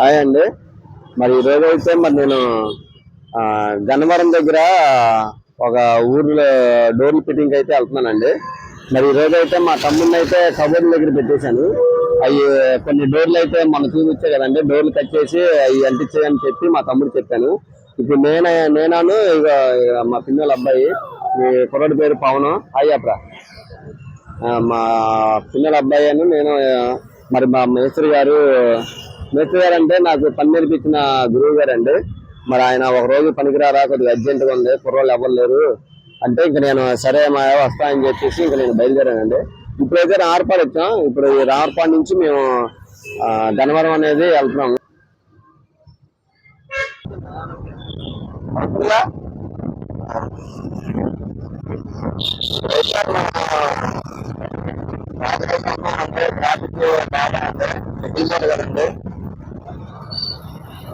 Hi అండి. మరి ఈరోజు అయితే మరి నేను గన్నవరం దగ్గర ఒక ఊర్లో డోర్లు ఫిట్టింగ్ అయితే వెళ్తున్నానండి. మరి ఈరోజు అయితే మా తమ్ముడిని అయితే కబోర్డ్ దగ్గర పెట్టేశాను. అవి కొన్ని డోర్లు అయితే మనం చూపించాయి కదండి, డోర్లు కట్ చేసి అవి అంటించేయని చెప్పి మా తమ్ముడు చెప్పాను. ఇప్పుడు నేనాను ఇక మా పిన్నోళ్ళ అబ్బాయి, ఈ కుర్రోడి పేరు పవన్. అయ్యప్రా మా పిన్నోళ్ళ అబ్బాయి అని నేను. మరి మా మేస్త్రి గారు అంటే నాకు పని నేర్పించిన గురువు గారు అండి. మరి ఆయన ఒక రోజు పనికిరారా, కొద్దిగా అర్జెంట్గా ఉంది, కుర్రోళ్ళు ఎవరు లేరు అంటే ఇంక నేను సరే మా వస్తా అని చెప్పేసి ఇంక నేను బయలుదేరానండి. ఇప్పుడైతే రామర్పాడు వచ్చాం. ఇప్పుడు ఈ రామర్పాడు నుంచి మేము గన్నవరం అనేది వెళ్తున్నాము. కదండి,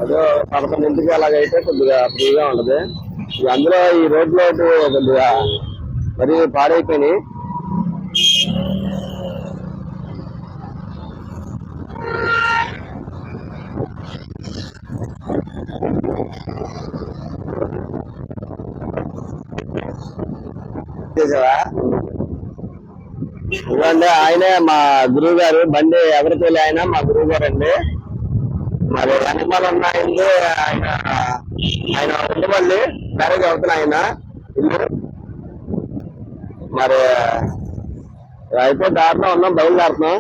అదే 11ంటికి అలాగైతే కొద్దిగా ఫ్రీగా ఉండదు. అందులో ఈ రోడ్లో కొద్దిగా మరి పాడైపోయినాయి. ఇవ్వండి, ఆయనే మా గురువు గారు, బండి ఎవరిపల్లి ఆయన మా గురువు గారు అండి. మరి వెనకమాల ఉన్నాయండి ఆయన. ఆయన ఉండవల్లి మ్యారేజ్ అవుతున్నా ఆయన ఇల్లు. మరి అయితే దారిలో ఉన్నాం, బయలుదేరుతున్నాం.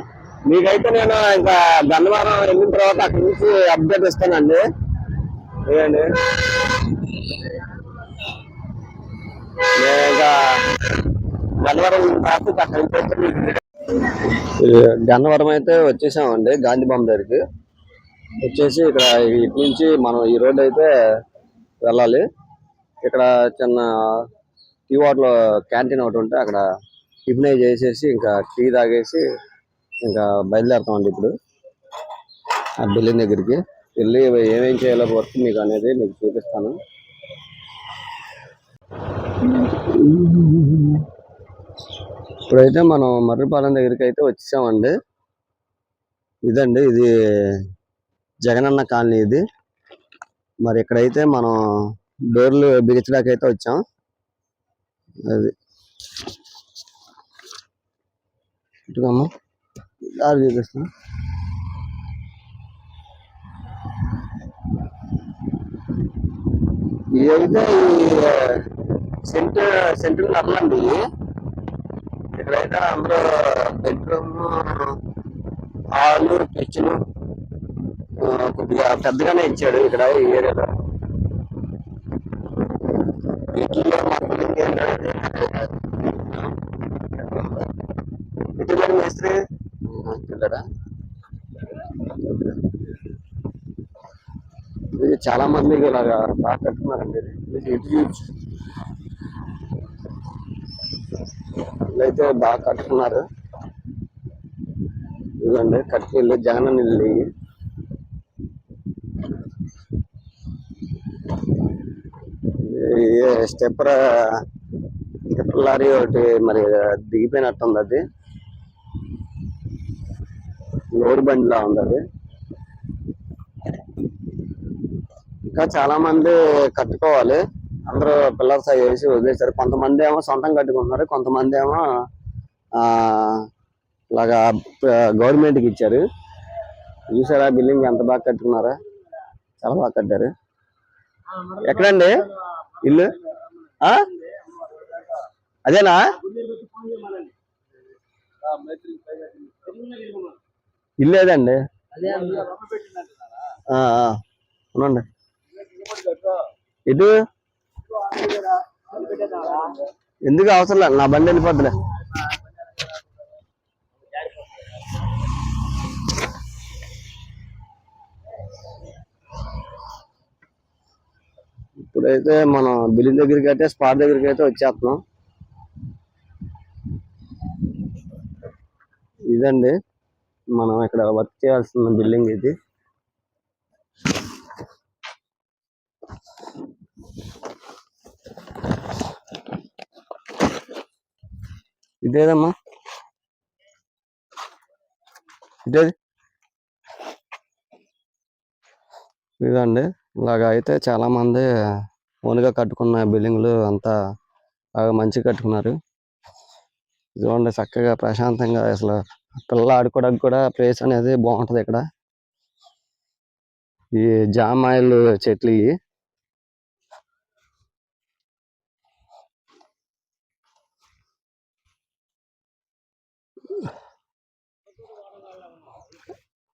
మీకైతే నేను ఇంకా గన్నవరం వెళ్ళిన తర్వాత అక్కడి నుంచి అప్డేట్ ఇస్తానండి. ఇదండి, నేను ఇంకా గన్నవరం ట్రాఫిక్ అక్కడి నుంచి గన్నవరం అయితే వచ్చేసామండి. గాంధీ బొమ్మ దగ్గరికి వచ్చేసి ఇక్కడ ఇటు నుంచి మనం ఈ రోడ్డు అయితే వెళ్ళాలి. ఇక్కడ చిన్న టీ వాటర్ క్యాంటీన్ ఒకటి ఉంటే అక్కడ టిఫిన్ చేసేసి ఇంకా టీ తాగేసి ఇంకా బయలుదేరుతామండి. ఇప్పుడు ఆ బిల్డింగ్ దగ్గరికి వెళ్ళి ఏమేం చేయాలో వర్క్ మీకు అనేది మీకు చూపిస్తాను. ఇప్పుడైతే మనం మర్రిపాలెం దగ్గరికి అయితే వచ్చేసామండి. ఇదండి, ఇది జగనన్న కాలనీ ఇది. మరి ఇక్కడైతే మనం డోర్లు బిగించడానికి అయితే వచ్చాం. అది ఇటుకమ్మ దారి చూపిస్తాం. ఇదైతే సెంటర్ నర్లండి. ఇక్కడైతే అందరూ బెడ్రూమ్, హాల్, కిచెన్ కొద్దిగా పెద్దగానే ఇచ్చాడు ఇక్కడ ఈ ఏరియాలో. ఇటు మేస్త్రి వెళ్ళాడా? ఇది చాలా మంది ఇలాగా బాగా కట్టుకున్నారండి. ఇటు చూసి అయితే బాగా కట్టుకున్నారు. ఇదండి కట్టుకెళ్ళి జగనన్న ఇల్లు. స్టెప్పర్ లారీ ఒకటి మరి దిగిపోయినట్టుంది. అది లోడ్ బండిలా ఉంది. అది ఇంకా చాలా మంది కట్టుకోవాలి. అందరూ పిల్లర్స్ అవి వేసి వదిలేశారు. కొంతమంది ఏమో సొంతం కట్టుకుంటున్నారు, కొంతమంది ఏమో ఇలాగా గవర్నమెంట్కి ఇచ్చారు. చూసారా బిల్డింగ్ ఎంత బాగా కట్టుకున్నారా? చాలా బాగా కట్టారు. ఎక్కడండి ఇల్లు? అదేనా? ఇల్లు ఏదండి? అవునండి. ఇటు ఎందుకు అవసరం లేదు, నా బండి వెళ్ళిపోద్దులే. ఇప్పుడైతే మనం బిల్డింగ్ దగ్గరికి అయితే స్పాట్ దగ్గరికి అయితే వచ్చేస్తున్నాం. ఇదండి మనం ఇక్కడ వర్క్ చేయాల్సిన బిల్డింగ్ ఇది. ఇదేదమ్మా, ఇదేది ఇదండి ఇలాగ అయితే చాలా మంది ఓన్గా కట్టుకున్న బిల్డింగ్లు అంతా బాగా మంచిగా కట్టుకున్నారు. ఇదిగోండి చక్కగా ప్రశాంతంగా అసలు పిల్లలు ఆడుకోవడానికి కూడా ప్లేస్ అనేది బాగుంటది ఇక్కడ. ఈ జామాయిల్ చెట్లు ఇవి.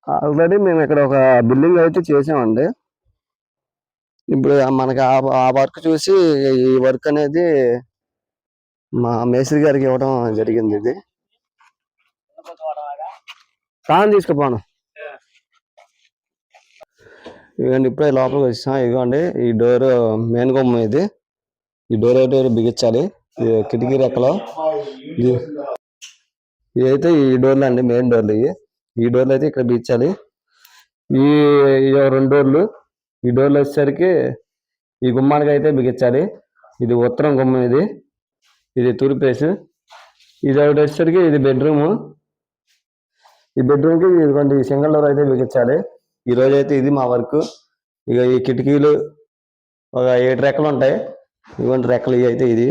ఆల్రెడీ మేము ఇక్కడ ఒక బిల్డింగ్ అయితే చేసామండి. ఇప్పుడు మనకి ఆ వర్క్ చూసి ఈ వర్క్ అనేది మా మేస్త్రి గారికి ఇవ్వడం జరిగింది. ఇది సాయం తీసుకుపోను. ఇదిగోండి ఇప్పుడే లోపలికి వచ్చాం. ఇదిగోండి ఈ డోర్ మెయిన్ గుమ్మం ఇది. ఈ డోర్ అయితే బిగించాలి. కిటికీ రెక్కలో ఇదైతే ఈ డోర్లు అండి, మెయిన్ డోర్లు ఇవి. ఈ డోర్లు అయితే ఇక్కడ బిగించాలి. ఈ 2 డోర్లు, ఈ డోర్లు వచ్చేసరికి ఈ గుమ్మానికి అయితే బిగించాలి. ఇది ఉత్తరం గుమ్మం, ఇది తూర్పు ఫేస్. ఇది ఒకటి వచ్చేసరికి ఇది బెడ్రూమ్. ఈ బెడ్రూమ్ కి ఇదిగోండి సింగిల్ డోర్ అయితే బిగించాలి. ఈ రోజు అయితే ఇది మా వర్క్. ఇక ఈ కిటికీలు ఒక 7 రెక్కలు ఉంటాయి. ఇదిగోండి రెక్కలు అయితే ఇది